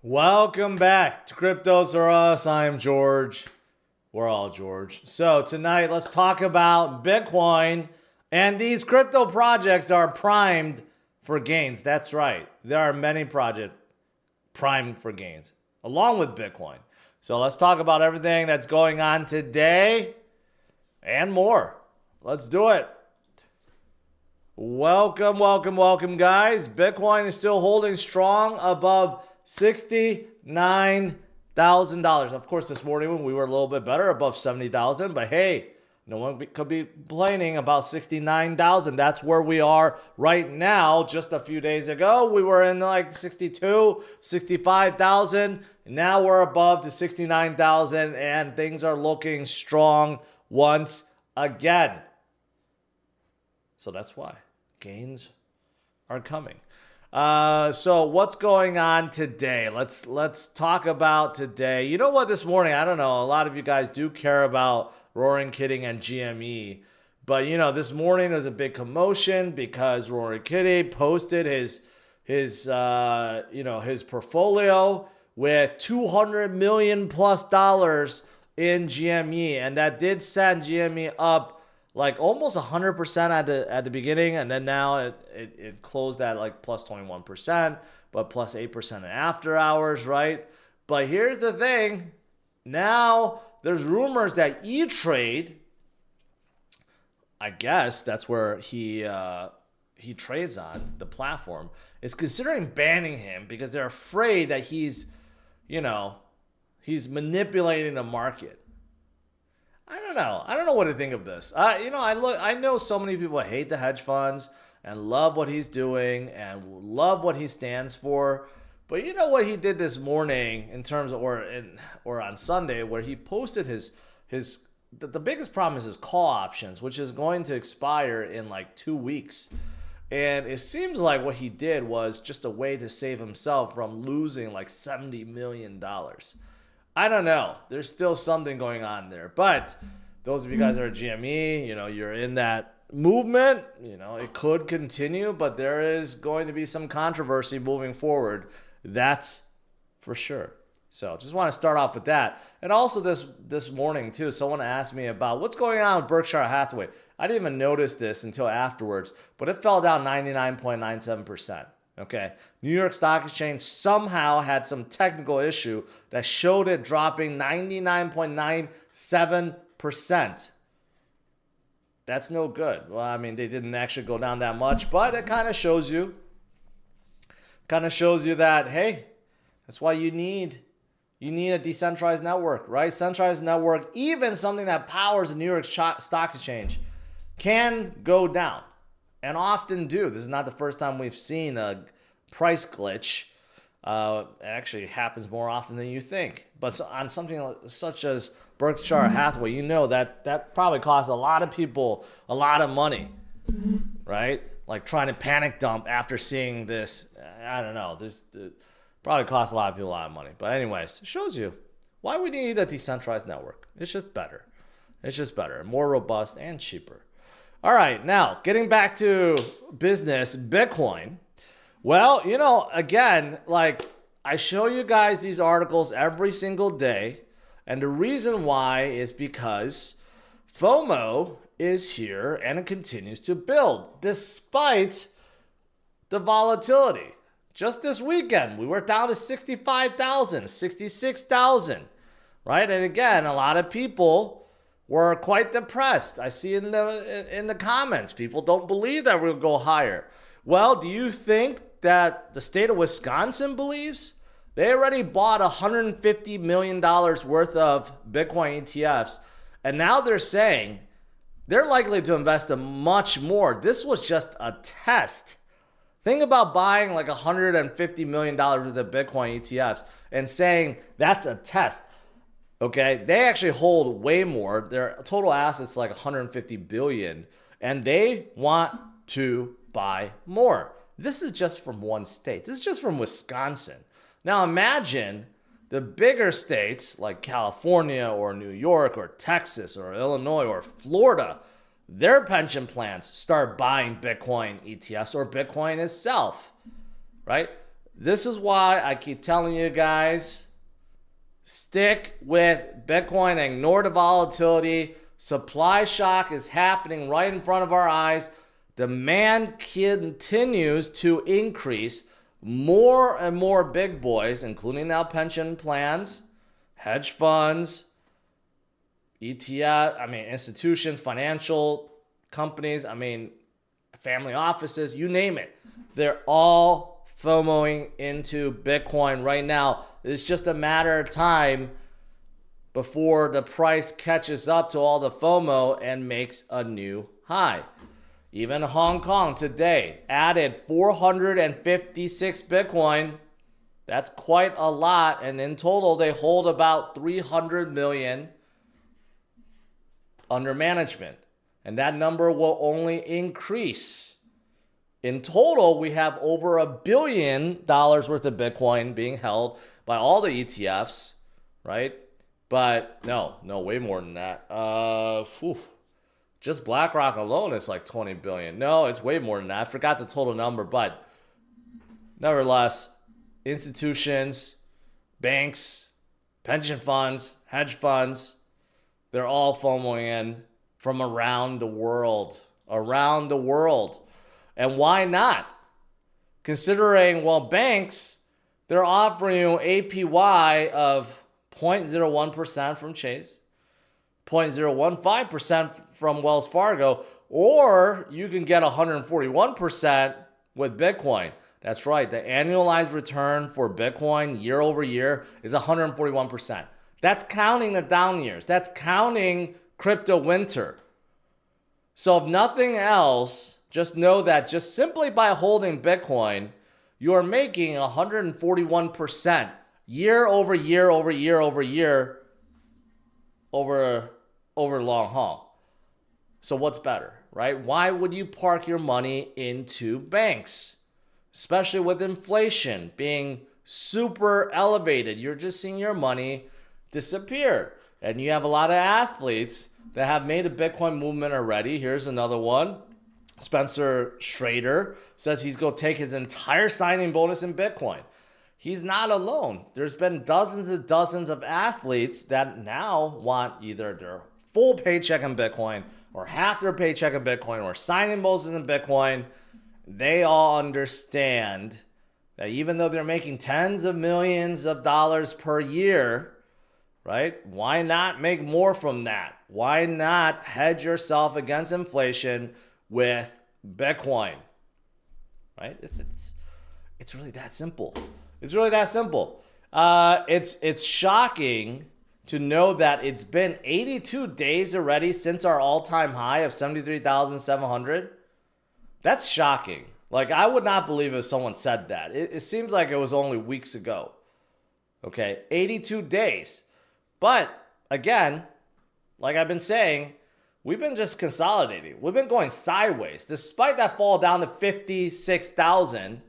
Welcome back to CryptosRUs. I am George. We're all George. So tonight, let's talk about Bitcoin and these crypto projects that are primed for gains. That's right. There are many projects primed for gains, along with Bitcoin. So let's talk about everything that's going on today and more. Let's do it. Welcome, guys. Bitcoin is still holding strong above $69,000. Of course, this morning we were a little bit better, above 70,000. But hey, no one could be complaining about 69,000. That's where we are right now. Just a few days ago, we were in like 62, 65,000. Now we're above to 69,000, and things are looking strong once again. So that's why gains are coming. So what's going on today? Let's talk about today. You know what, this morning, I don't know, a lot of you guys do care about Roaring Kitty and GME, but you know, this morning there's a big commotion because Roaring Kitty posted his portfolio with $200 million plus in GME, and that did send GME up like almost 100% at the beginning, and then now it closed at like plus 21%, but plus 8% in after hours, right? But here's the thing. Now there's rumors that E-Trade, I guess that's where he trades on, the platform, is considering banning him because they're afraid that he's manipulating the market. I don't know what to think of this. I know so many people hate the hedge funds and love what he's doing and love what he stands for. But you know what he did this morning in terms of, or on Sunday, where he posted the biggest problem is his call options, which is going to expire in like 2 weeks. And it seems like what he did was just a way to save himself from losing like $70 million. I don't know. There's still something going on there. But those of you guys that are GME, you're in that movement. It could continue, but there is going to be some controversy moving forward. That's for sure. So just want to start off with that. And also this morning too, someone asked me about what's going on with Berkshire Hathaway. I didn't even notice this until afterwards, but it fell down 99.97%. Okay, New York Stock Exchange somehow had some technical issue that showed it dropping 99.97%. That's no good. Well, I mean, they didn't actually go down that much, but it kind of shows you that, hey, that's why you need a decentralized network, right? Centralized network, even something that powers the New York Stock Exchange, can go down. And often do. This is not the first time we've seen a price glitch. It actually happens more often than you think. But on something such as Berkshire Hathaway, that probably cost a lot of people a lot of money, right? Like trying to panic dump after seeing this. I don't know. This probably cost a lot of people a lot of money. But anyways, it shows you why we need a decentralized network. It's just better. More robust and cheaper. All right, now getting back to business, Bitcoin. Well, again, like I show you guys these articles every single day. And the reason why is because FOMO is here and it continues to build despite the volatility. Just this weekend, we were down to 65,000, 66,000, right? And again, a lot of people were quite depressed. I see in the comments, people don't believe that we'll go higher. Well, do you think that the state of Wisconsin believes? They already bought $150 million worth of Bitcoin ETFs, and now they're saying they're likely to invest much more. This was just a test. Think about buying like $150 million worth of Bitcoin ETFs and saying that's a test. Okay, they actually hold way more. Their total assets like 150 billion, and they want to buy more. This is just from one state. This is just from Wisconsin. Now imagine the bigger states like California or New York or Texas or Illinois or Florida, their pension plans start buying Bitcoin ETFs or Bitcoin itself, right? This is why I keep telling you guys, stick with Bitcoin, ignore the volatility. Supply shock is happening right in front of our eyes. Demand continues to increase. More and more big boys, including now pension plans, hedge funds, ETF, institutions, financial companies, family offices, you name it. They're all FOMOing into Bitcoin right now. It's just a matter of time before the price catches up to all the FOMO and makes a new high. Even Hong Kong today added 456 Bitcoin. That's quite a lot. And in total, they hold about 300 million under management. And that number will only increase. In total, we have over $1 billion worth of Bitcoin being held by all the ETFs, right? But no, way more than that. Just BlackRock alone is like 20 billion. No, it's way more than that. I forgot the total number, but nevertheless, institutions, banks, pension funds, hedge funds, they're all FOMOing in from around the world. Around the world. And why not? Considering, banks, they're offering you APY of 0.01% from Chase, 0.015% from Wells Fargo, or you can get 141% with Bitcoin. That's right. The annualized return for Bitcoin year over year is 141%. That's counting the down years. That's counting crypto winter. So if nothing else, just know that just simply by holding Bitcoin, you're making 141% year over year over year over year over long haul. So what's better, right? Why would you park your money into banks? Especially with inflation being super elevated. You're just seeing your money disappear. And you have a lot of athletes that have made a Bitcoin movement already. Here's another one. Spencer Schrader says he's going to take his entire signing bonus in Bitcoin. He's not alone. There's been dozens and dozens of athletes that now want either their full paycheck in Bitcoin or half their paycheck in Bitcoin or signing bonuses in Bitcoin. They all understand that even though they're making tens of millions of dollars per year, right? Why not make more from that? Why not hedge yourself against inflation with Bitcoin? Right? It's really that simple. It's really that simple. It's shocking to know that it's been 82 days already since our all-time high of 73,700. That's shocking. Like, I would not believe if someone said that. It seems like it was only weeks ago. Okay, 82 days. But again, like I've been saying, we've been just consolidating. We've been going sideways. Despite that fall down to 56,000,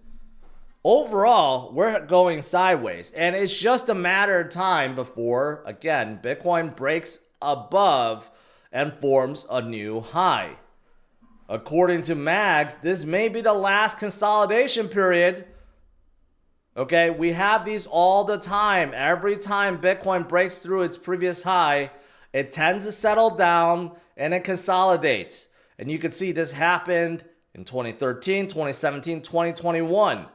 overall, we're going sideways. And it's just a matter of time before, again, Bitcoin breaks above and forms a new high. According to Mags, this may be the last consolidation period. Okay, we have these all the time. Every time Bitcoin breaks through its previous high, it tends to settle down and it consolidates. And you can see this happened in 2013, 2017, 2021.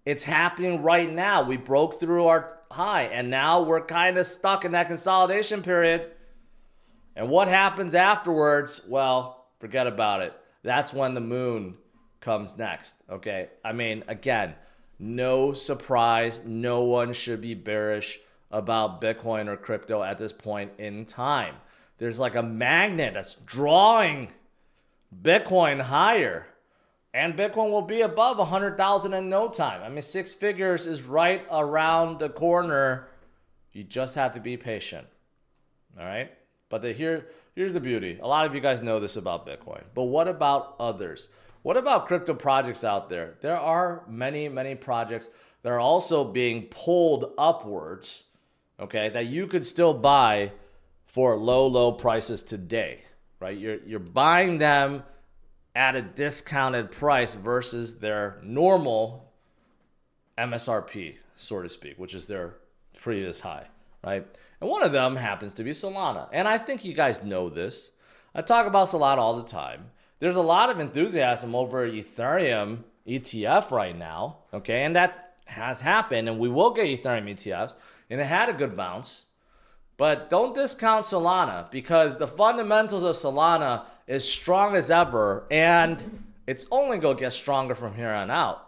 It's happening right now. We broke through our high and now we're kind of stuck in that consolidation period. And what happens afterwards? Well, forget about it. That's when the moon comes next. Okay, again, no surprise. No one should be bearish about Bitcoin or crypto at this point in time. There's like a magnet that's drawing Bitcoin higher. And Bitcoin will be above 100,000 in no time. Six figures is right around the corner. You just have to be patient. All right? But here's the beauty. A lot of you guys know this about Bitcoin. But what about others? What about crypto projects out there? There are many, many projects that are also being pulled upwards, okay, that you could still buy for low prices today, right? You're buying them at a discounted price versus their normal MSRP, so to speak, which is their previous high, right? And one of them happens to be Solana. And I think you guys know this. I talk about Solana all the time. There's a lot of enthusiasm over Ethereum ETF right now, okay? And that has happened, and we will get Ethereum ETFs, and it had a good bounce. But don't discount Solana, because the fundamentals of Solana is strong as ever, and it's only going to get stronger from here on out.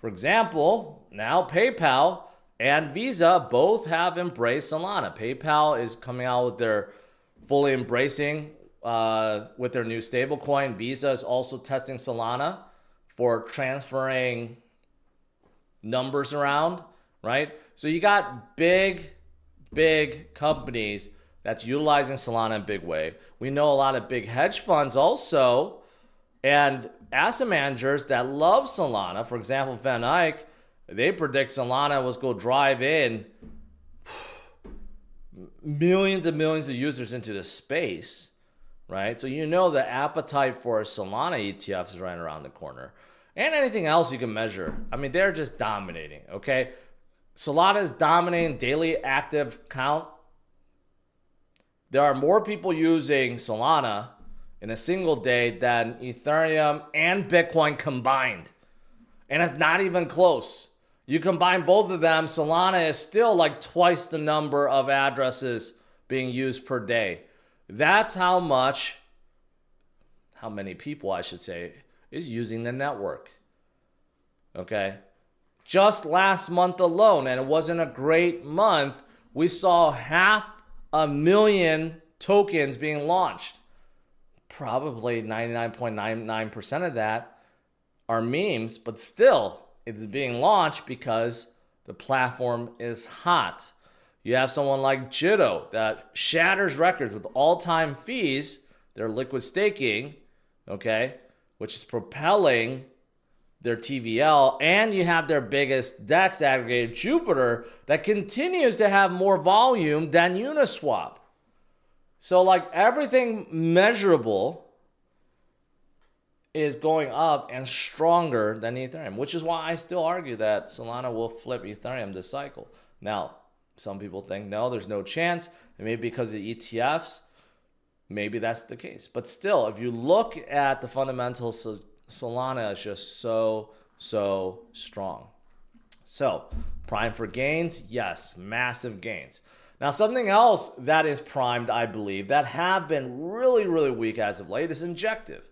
For example, now PayPal and Visa both have embraced Solana. PayPal is coming out with their fully embracing with their new stablecoin. Visa is also testing Solana for transferring numbers around, right? So you got big companies that's utilizing Solana in a big way. We know a lot of big hedge funds also and asset managers that love Solana. For example, Van Eyck, they predict Solana was going to drive in millions and millions of users into the space, right? So you know the appetite for Solana ETFs is right around the corner. And anything else you can measure. I mean, they're just dominating, okay? Solana is dominating daily active count. There are more people using Solana in a single day than Ethereum and Bitcoin combined. And it's not even close. You combine both of them, Solana is still like twice the number of addresses being used per day. That's how many people, I should say, is using the network. Okay? Just last month alone, and it wasn't a great month, we saw 500,000 tokens being launched. Probably 99.99% of that are memes, but still, it's being launched because the platform is hot. You have someone like Jitto that shatters records with all-time fees, their liquid staking, okay, which is propelling their TVL, and you have their biggest DEX aggregator, Jupiter, that continues to have more volume than Uniswap. So like everything measurable is going up and stronger than Ethereum, which is why I still argue that Solana will flip Ethereum this cycle. Now, some people think, no, there's no chance. And maybe because of ETFs, maybe that's the case. But still, if you look at the fundamentals, Solana is just so strong. So, prime for gains? Yes, massive gains. Now, something else that is primed, I believe, that have been really weak as of late is Injective.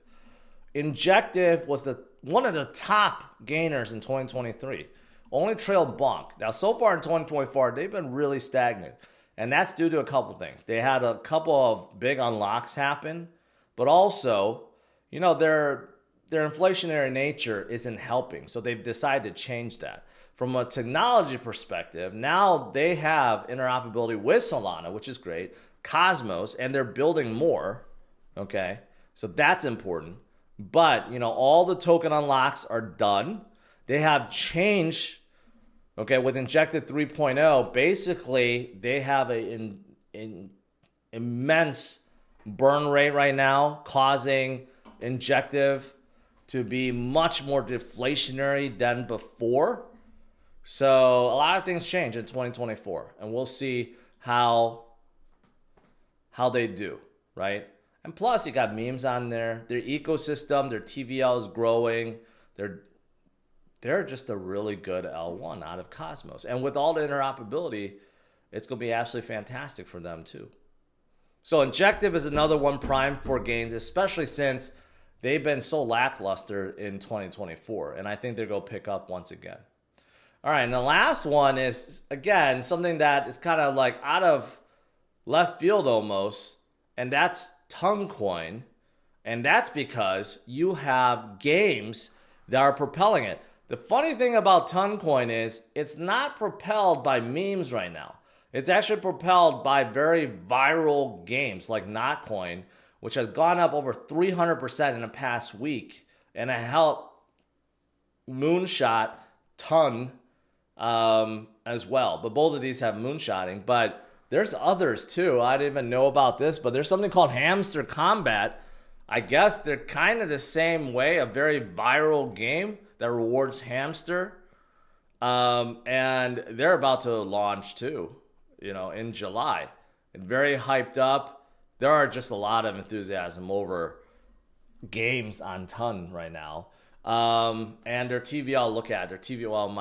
Injective was one of the top gainers in 2023. Only trailed Bonk. Now, so far in 2024, they've been really stagnant. And that's due to a couple things. They had a couple of big unlocks happen, but also, you know, their inflationary nature isn't helping. So they've decided to change that. From a technology perspective, now they have interoperability with Solana, which is great, Cosmos, and they're building more, okay? So that's important. But, you know, all the token unlocks are done. They have changed, okay, with Injective 3.0, basically they have an immense burn rate right now, causing Injective to be much more deflationary than before. So a lot of things change in 2024, and we'll see how they do, right? And plus, you got memes on there. Their ecosystem, their TVL is growing. They're just a really good L1 out of Cosmos. And with all the interoperability, it's going to be absolutely fantastic for them too. So Injective is another one primed for gains, especially since they've been so lackluster in 2024. And I think they're going to pick up once again. All right, and the last one is, again, something that is kind of like out of left field almost, and that's Toncoin. And that's because you have games that are propelling it. The funny thing about Toncoin is it's not propelled by memes right now. It's actually propelled by very viral games like Notcoin, which has gone up over 300% in the past week. And it helped Moonshot Ton as well. But both of these have moonshotting. But there's others too. I didn't even know about this, but there's something called Hamster Combat. I guess they're kind of the same way, a very viral game that rewards hamster And they're about to launch too, in July. And very hyped up. There are just a lot of enthusiasm over games on Ton right now. And their TVL, look at their TVL.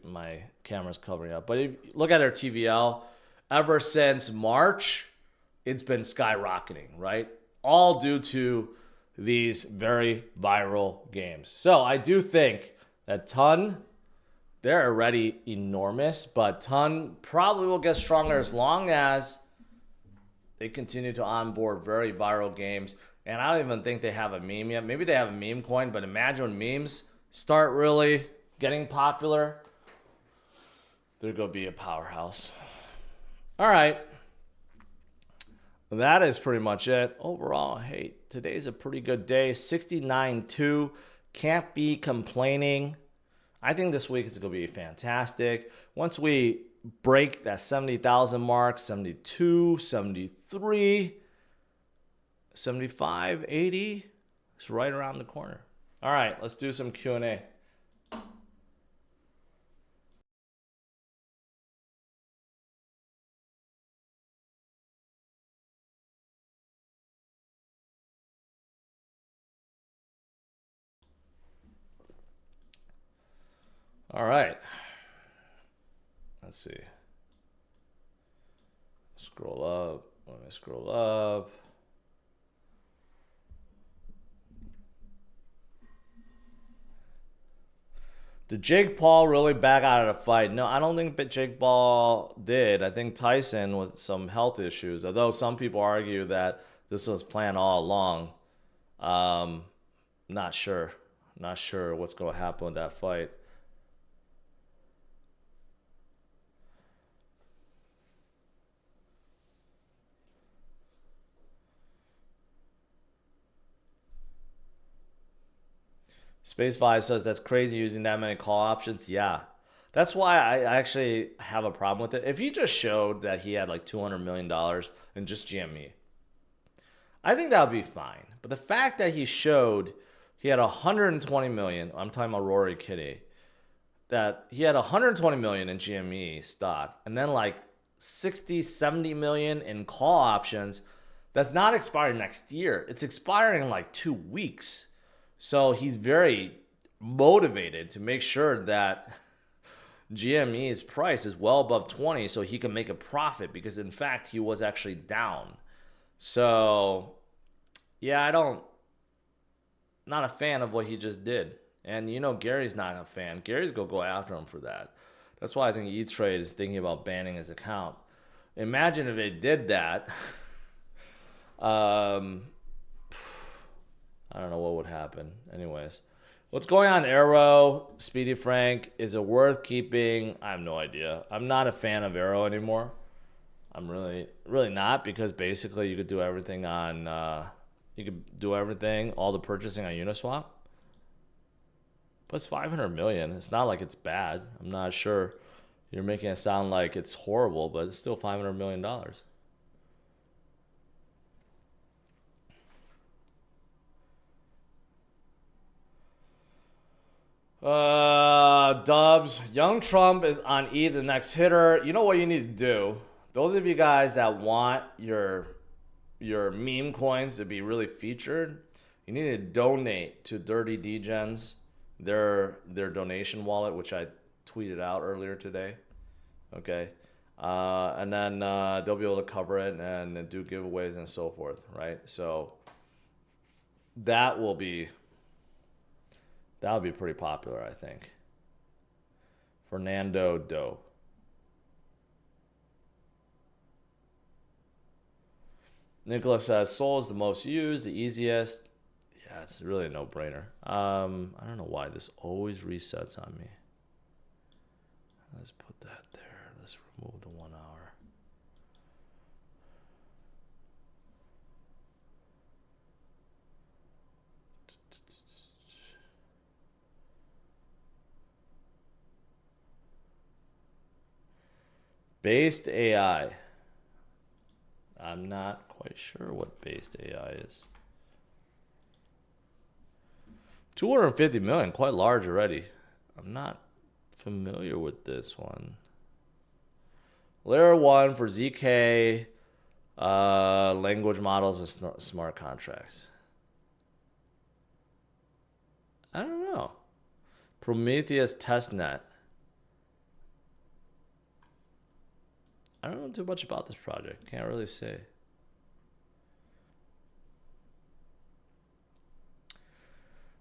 My camera's covering up, but if you look at their TVL. Ever since March, it's been skyrocketing, right? All due to these very viral games. So I do think that Ton, they're already enormous, but Ton probably will get stronger as long as they continue to onboard very viral games. And I don't even think they have a meme yet. Maybe they have a meme coin, but imagine when memes start really getting popular, they're going to be a powerhouse. All right. That is pretty much it. Overall, hey, today's a pretty good day. 69.2. Can't be complaining. I think this week is going to be fantastic. Once we break that 70,000 mark, 72, 73, 75, 80, it's right around the corner. All right, let's do some Q&A. All right. Let's see. Scroll up. Let me scroll up. Did Jake Paul really back out of the fight? No, I don't think that Jake Paul did. I think Tyson with some health issues, although some people argue that this was planned all along. Not sure. Not sure what's going to happen with that fight. Space 5 says that's crazy using that many call options. Yeah. That's why I actually have a problem with it. If he just showed that he had like $200 million in just GME, I think that would be fine. But the fact that he showed he had 120 million, I'm talking about Rory Kitty, that he had 120 million in GME stock and then like 60, 70 million in call options, that's not expiring next year. It's expiring in like 2 weeks. So he's very motivated to make sure that GME's price is well above 20 so he can make a profit, because in fact he was actually down. So yeah, not a fan of what he just did. And Gary's not a fan. Gary's gonna go after him for that. That's why I think E-Trade is thinking about banning his account. Imagine if they did that. I don't know what would happen. Anyways, what's going on, Arrow? Speedy Frank, is it worth keeping? I have no idea. I'm not a fan of Arrow anymore. I'm really not, because basically you could do everything on, all the purchasing on Uniswap. But it's 500 million. It's not like it's bad. I'm not sure. You're making it sound like it's horrible, but it's still $500 million. Dubs, young Trump is on E, the next hitter. You know what you need to do? Those of you guys that want your meme coins to be really featured, you need to donate to Dirty Degens, their donation wallet, which I tweeted out earlier today. Okay. And then they'll be able to cover it and do giveaways and so forth, right? So that will be pretty popular, I think. Fernando Doe. Nicholas says Sol is the most used, the easiest. Yeah, it's really a no-brainer. I don't know why this always resets on me. Let's put that there. Let's remove the 1 hour. Based AI. I'm not quite sure what based AI is. 250 million, quite large already. I'm not familiar with this one. Layer 1 for ZK, language models and smart contracts. I don't know. Prometheus testnet. I don't know too much about this project. Can't really say.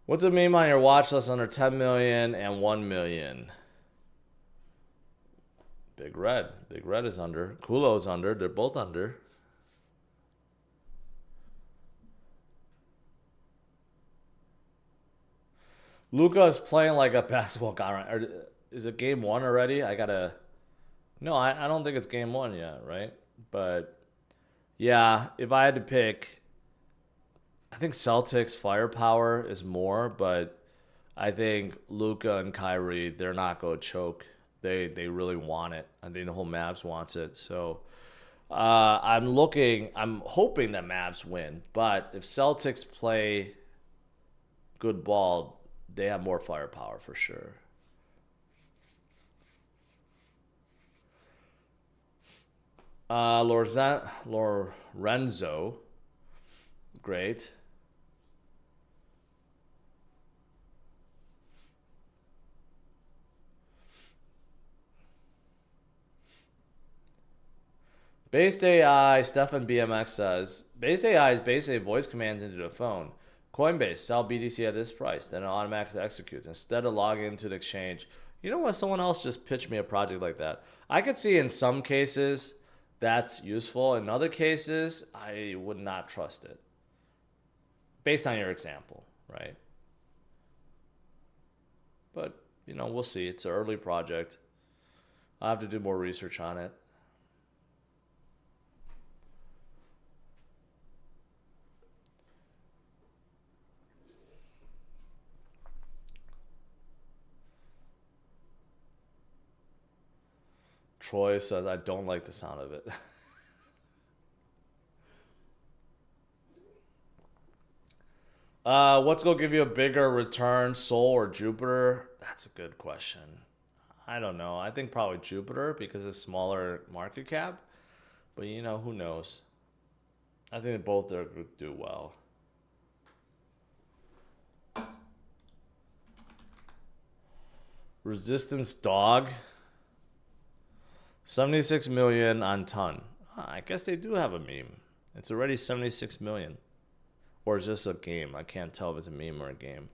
What's a meme on your watch list under 10 million and 1 million? Big Red. Big Red is under. Kulo's under. They're both under. Luka is playing like a basketball guy. Is it game 1 already? I gotta... No, I don't think it's game 1 yet, right? But, yeah, if I had to pick... I think Celtics firepower is more, but I think Luka and Kyrie, they're not going to choke. They really want it. I think the whole Mavs wants it. So I'm hoping that Mavs win. But if Celtics play good ball, they have more firepower for sure. Lorenzo, great. Based AI, Stefan BMX says, Based AI is basically voice commands into the phone. Coinbase, sell BTC at this price, then it automatically executes instead of logging into the exchange. You know what? Someone else just pitched me a project like that. I could see in some cases that's useful. In other cases, I would not trust it. Based on your example, right? But, we'll see. It's an early project. I'll have to do more research on it. Troy says, I don't like the sound of it. What's going to give you a bigger return, Sol or Jupiter? That's a good question. I don't know. I think probably Jupiter because it's smaller market cap. But, who knows? I think both are going to do well. Resistance Dog. 76 million on ton. I guess they do have a meme. It's already 76 million. Or is this a game? I can't tell if it's a meme or a game.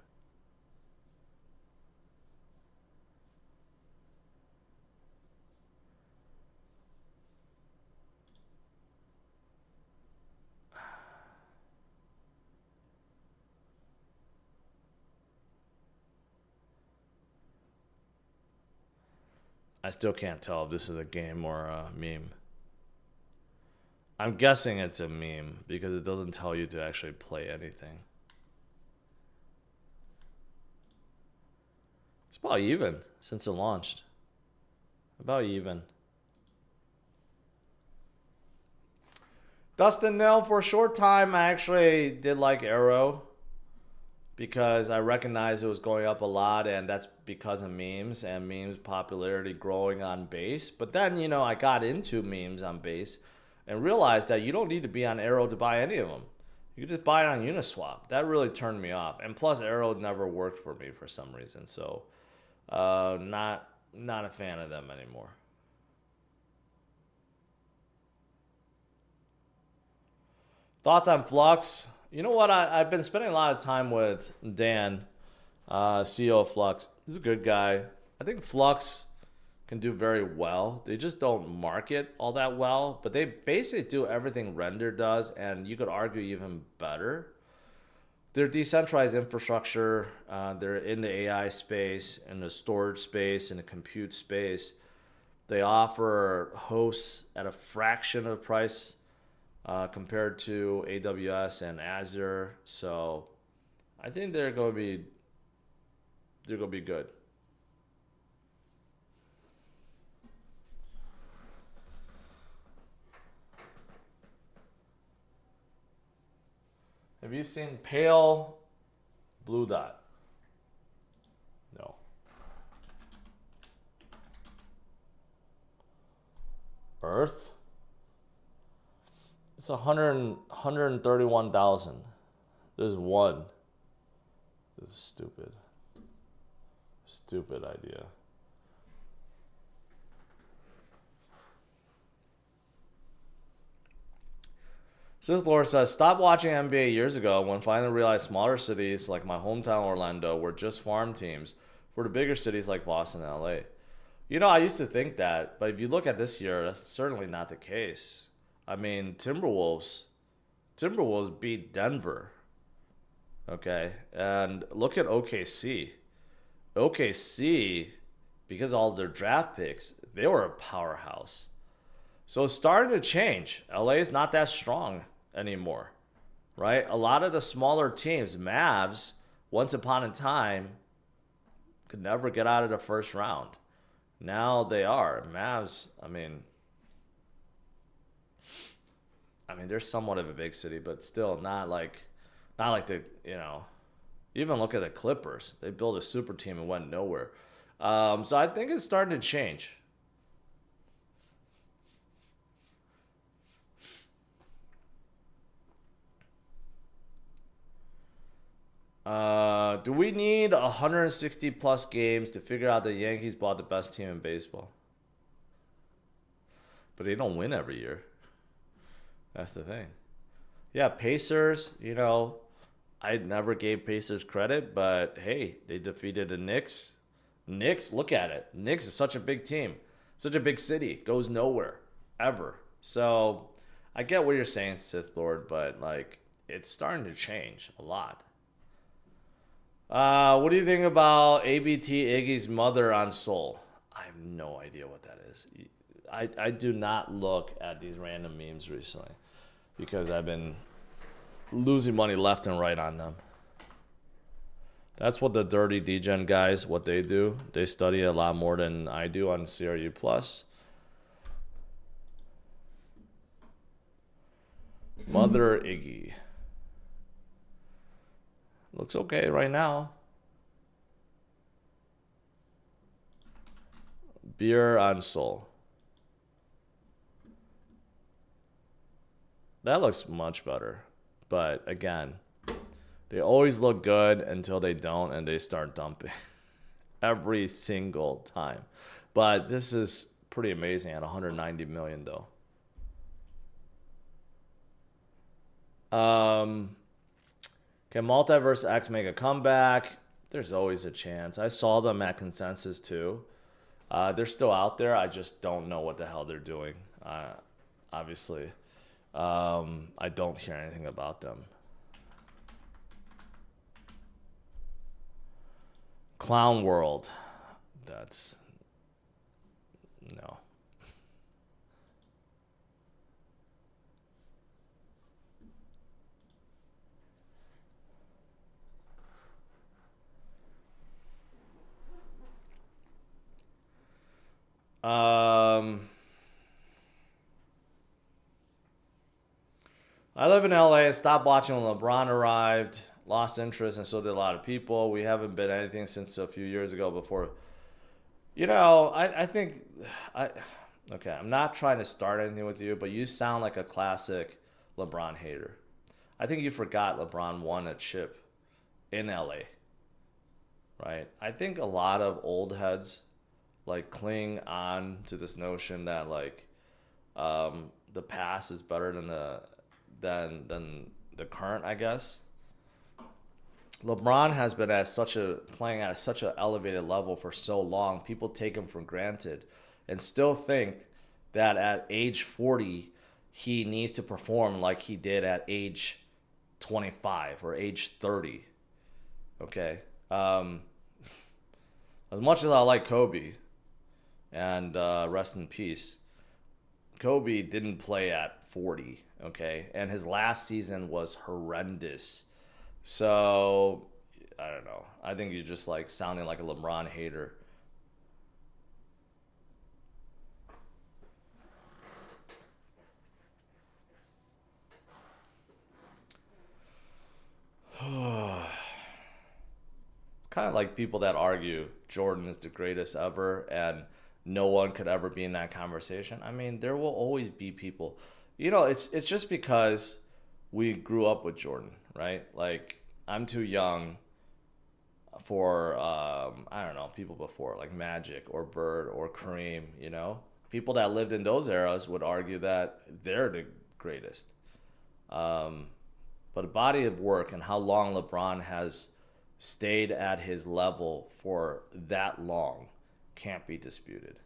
I still can't tell if this is a game or a meme. I'm guessing it's a meme because it doesn't tell you to actually play anything. It's about even since it launched. About even. Dustin, no, for a short time I actually did like Arrow because I recognized it was going up a lot, and that's because of memes and memes popularity growing on Base. But then, I got into memes on Base and realized that you don't need to be on Arrow to buy any of them. You can just buy it on Uniswap. That really turned me off. And plus, Arrow never worked for me for some reason. So, not a fan of them anymore. Thoughts on Flux? You know what? I've been spending a lot of time with Dan, CEO of Flux. He's a good guy. I think Flux can do very well. They just don't market all that well, but they basically do everything Render does, and you could argue even better. They're decentralized infrastructure. They're in the AI space, in the storage space, in the compute space. They offer hosts at a fraction of the price compared to AWS and Azure. So I think they're going to be good. Have you seen Pale Blue Dot? No. Earth? It's 131,000. There's one. This is stupid. Stupid idea. Sith Lord says, stop watching NBA years ago when finally realized smaller cities like my hometown Orlando were just farm teams for the bigger cities like Boston and LA. You know, I used to think that, but if you look at this year, that's certainly not the case. I mean, Timberwolves beat Denver. Okay, and look at OKC. OKC, because of all their draft picks, they were a powerhouse. So it's starting to change. LA is not that strong anymore, right? A lot of the smaller teams, Mavs, once upon a time, could never get out of the first round. Now they are. Mavs, I mean, they're somewhat of a big city, but still not like the, even look at the Clippers. They built a super team and went nowhere. So I think it's starting to change. Do we need 160 plus games to figure out the Yankees bought the best team in baseball? But they don't win every year. That's the thing. Yeah, Pacers, I never gave Pacers credit, but hey, they defeated the Knicks. Knicks, look at it. Knicks is such a big team, such a big city, goes nowhere, ever. So I get what you're saying, Sith Lord, but it's starting to change a lot. What do you think about ABT Iggy's mother on Soul? I have no idea what that is. I do not look at these random memes recently because I've been losing money left and right on them. That's what the dirty degen guys, what they do. They study a lot more than I do on CRU+. Mother Iggy. Looks okay right now. Beer on Soul. That looks much better. But again, they always look good until they don't and they start dumping. Every single time. But this is pretty amazing at 190 million though. Can Multiverse X make a comeback? There's always a chance. I saw them at Consensus too. They're still out there. I just don't know what the hell they're doing. Obviously. I don't hear anything about them. Clown World. That's... no. I live in LA and stopped watching when LeBron arrived. Lost interest, and so did a lot of people. We haven't been anything since a few years ago before. I think... okay, I'm not trying to start anything with you, but you sound like a classic LeBron hater. I think you forgot LeBron won a chip in LA. Right? I think a lot of old heads cling on to this notion that the past is better than the current, I guess. LeBron has been playing at such an elevated level for so long. People take him for granted and still think that at age 40 he needs to perform like he did at age 25 or age 30. Okay. As much as I like Kobe, and rest in peace, Kobe didn't play at 40, okay? And his last season was horrendous. So, I don't know. I think you're just sounding like a LeBron hater. It's kind of like people that argue Jordan is the greatest ever and no one could ever be in that conversation. I mean, there will always be people. You know, it's just because we grew up with Jordan, right? Like, I'm too young for I don't know, people before like Magic or Bird or Kareem, you know? People that lived in those eras would argue that they're the greatest. Um, but a body of work and how long LeBron has stayed at his level for that long can't be disputed.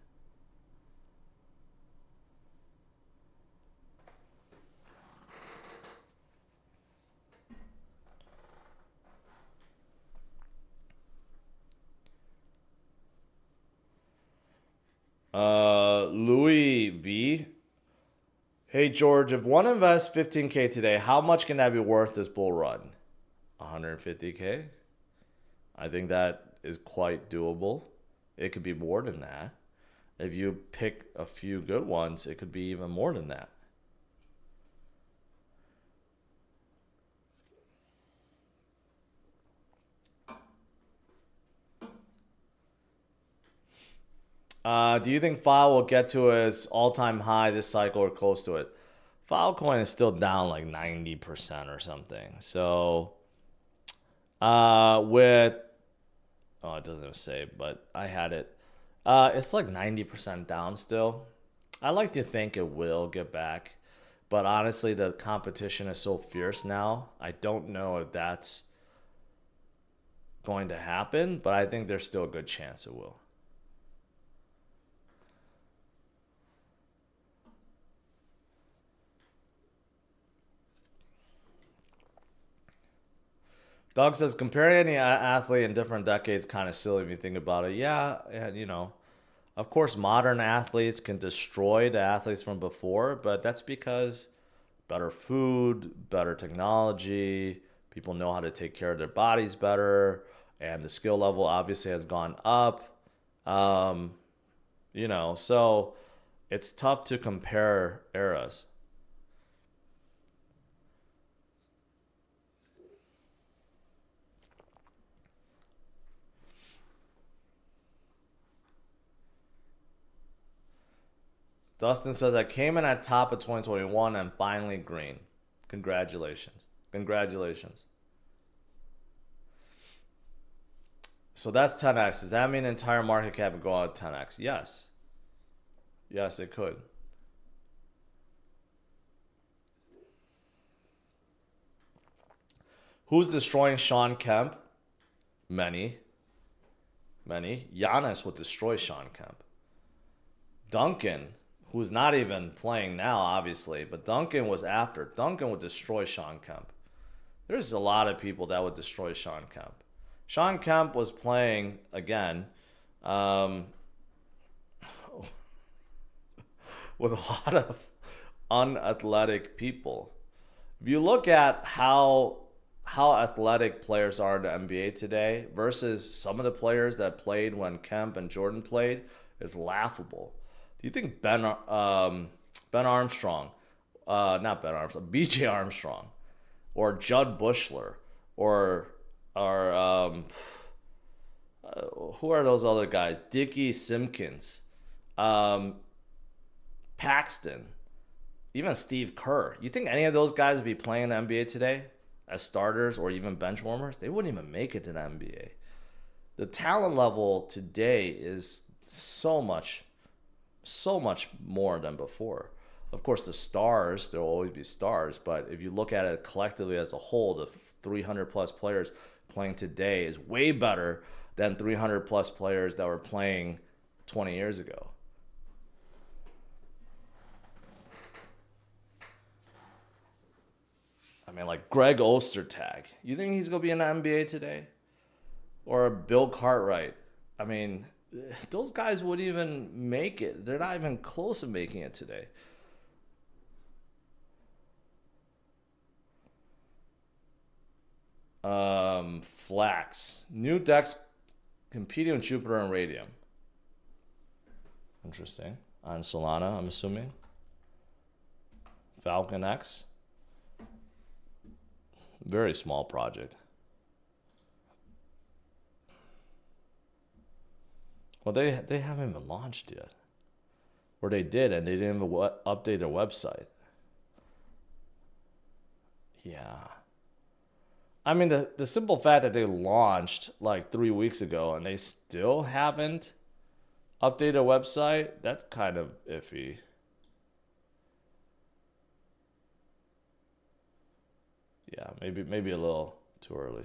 Louis V. Hey George, if one invests 15K today, how much can that be worth this bull run? 150K? I think that is quite doable. It could be more than that. If you pick a few good ones, it could be even more than that. Do you think File will get to its all-time high this cycle or close to it? Filecoin is still down like 90% or something. So, with oh, it doesn't say, but I had it. It's like 90% down still. I like to think it will get back, but honestly, the competition is so fierce now. I don't know if that's going to happen, but I think there's still a good chance it will. Doug says comparing any athlete in different decades kind of silly if you think about it. Yeah, and you know, of course, modern athletes can destroy the athletes from before, but that's because better food, better technology, people know how to take care of their bodies better, and the skill level obviously has gone up. Um, you know, so it's tough to compare eras. Dustin says, I came in at top of 2021 and finally green. Congratulations. Congratulations. So that's 10x. Does that mean the entire market cap would go out 10x? Yes. Yes, it could. Who's destroying Sean Kemp? Many. Many. Giannis would destroy Sean Kemp. Duncan, who's not even playing now, obviously, but Duncan was after. Duncan would destroy Sean Kemp. There's a lot of people that would destroy Sean Kemp. Sean Kemp was playing again um, with a lot of unathletic people. If you look at how athletic players are in the NBA today versus some of the players that played when Kemp and Jordan played, is laughable. Do you think Ben Armstrong, not Ben Armstrong, B.J. Armstrong, or Judd Bushler, or who are those other guys? Dickie Simpkins, um, Paxton, even Steve Kerr. You think any of those guys would be playing in the NBA today as starters or even bench warmers? They wouldn't even make it to the NBA. The talent level today is so much more than before. Of course, the stars, there will always be stars, but if you look at it collectively as a whole, the 300 plus players playing today is way better than 300 plus players that were playing 20 years ago. I mean, like Greg Ostertag. You think he's going to be in the NBA today? Or Bill Cartwright? I mean, those guys wouldn't even make it. They're not even close to making it today. Flax. New decks competing with Jupiter and Radium. Interesting. On Solana, I'm assuming. Falcon X. Very small project. Well, they haven't even launched yet. Or they did, and they didn't even update their website. Yeah. I mean, the simple fact that they launched like 3 weeks ago and they still haven't updated their website, that's kind of iffy. Yeah, maybe a little too early.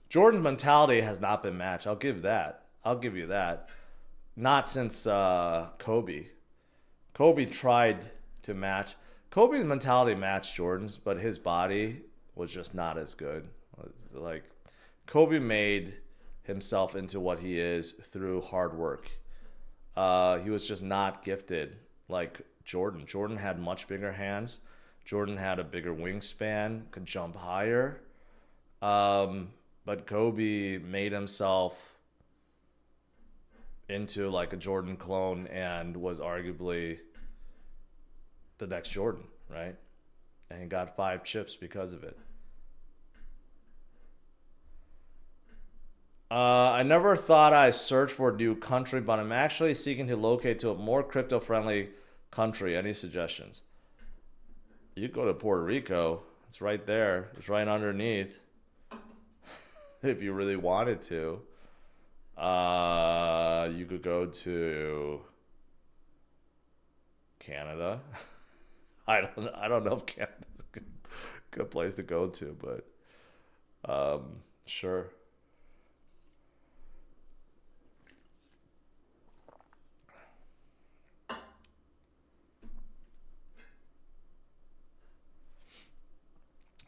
Jordan's mentality has not been matched. I'll give that. I'll give you that. Not since Kobe. Kobe tried to match. Kobe's mentality matched Jordan's, but his body was just not as good. Like, Kobe made himself into what he is through hard work. He was just not gifted like Jordan. Jordan had much bigger hands. Jordan had a bigger wingspan, could jump higher. But Kobe made himself into like a Jordan clone and was arguably the next Jordan, right? And he got 5 chips because of it. I never thought I'd search for a new country, but I'm actually seeking to locate to a more crypto-friendly country. Any suggestions? You go to Puerto Rico. It's right there. It's right underneath. If you really wanted to, you could go to Canada. I don't know if Canada's a good place to go to, but sure.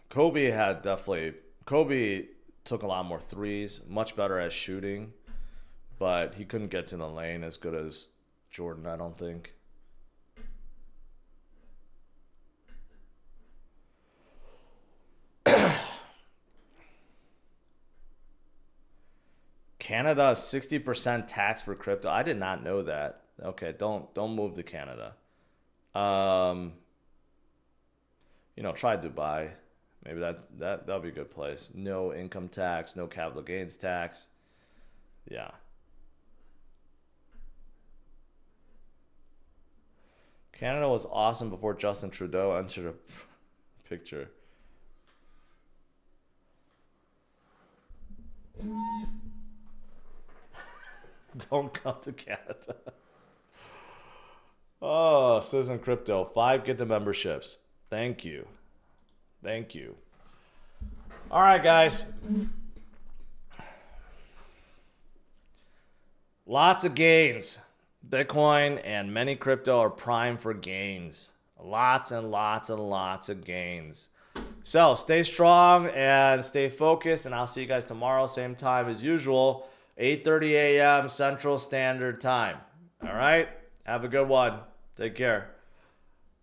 Kobe took a lot more threes, much better at shooting, but he couldn't get to the lane as good as Jordan, I don't think. Canada is 60% tax for crypto. I did not know that. Okay, don't move to Canada. Try Dubai. Maybe that'll be a good place. No income tax, no capital gains tax. Yeah. Canada was awesome before Justin Trudeau entered a picture. Don't come to Canada. Oh, Citizen Crypto. 5 get the memberships. Thank you. Thank you. All right, guys. Lots of gains. Bitcoin and many crypto are primed for gains. Lots and lots and lots of gains. So stay strong and stay focused, and I'll see you guys tomorrow, same time as usual, 8:30 a.m. Central Standard Time. All right? Have a good one. Take care.